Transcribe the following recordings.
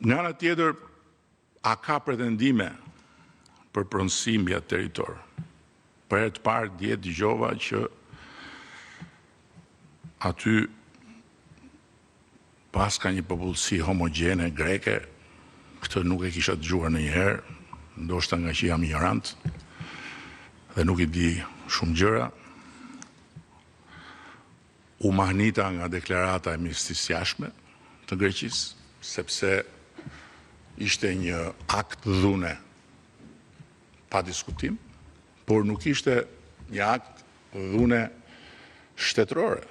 Nga ana tjetër, a ka pretendime për pronësi mbi atë territor? Për herë të parë dje dëgjova që aty pas ka një popullsi homogjene greke, këtë nuk e kisha dëgjuar ndonjëherë, ndoshta nga që jam ignorant dhe nuk i di shumë gjëra. U mahnita nga deklarata e ministrisë jashtme të Greqisë, sepse ishte një akt dhune pa diskutim, por nuk ishte një akt dhune shtetërore,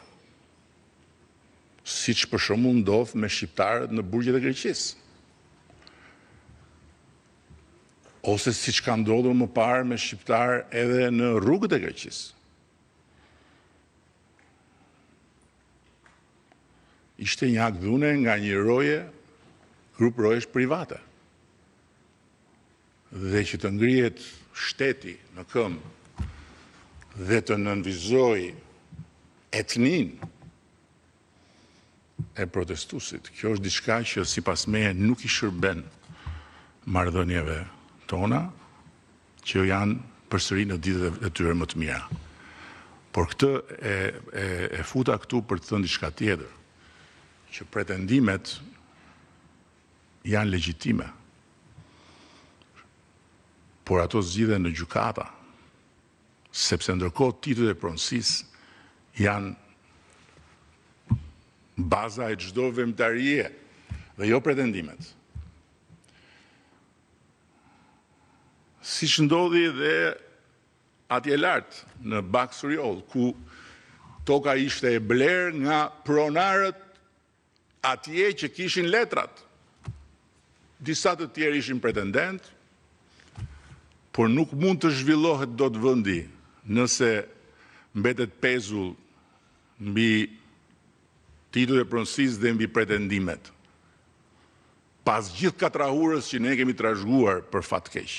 siç për shembull ndodh me shqiptarët në burgjet e Greqisë. Ose siç ka ndodhur më parë me shqiptarë edhe në rrugët e Greqisë. Ishte një akt dhune nga një roje, grup rojesh private. Dhe që të ngrihet shteti në këmbë dhe të nënvizoj etnin e protestuesit. Kjo është diçka që sipas meje nuk i shërben marrëdhënieve tona, që janë përsëri në ditët e tyre më të mira. Por këtë e futa këtu për të thënë diçka tjetër, që pretendimet janë legjitime, por ato zgjidhen në gjykata, sepse ndërkohë titujt e pronësisë janë baza e çdo veprimtarie dhe jo pretendimet. Siç ndodhi dhe atje lart në Baksuriol, ku toka ishte e blerë nga pronarët atje që kishin letrat. Disa të tjerë ishin pretendent, por nuk mund të zhvillohet dot vendi nëse mbetet pezull mbi titujt e pronësisë dhe mbi pretendimet. Pas gjithë katrahurës që ne kemi trashëguar për fat keq.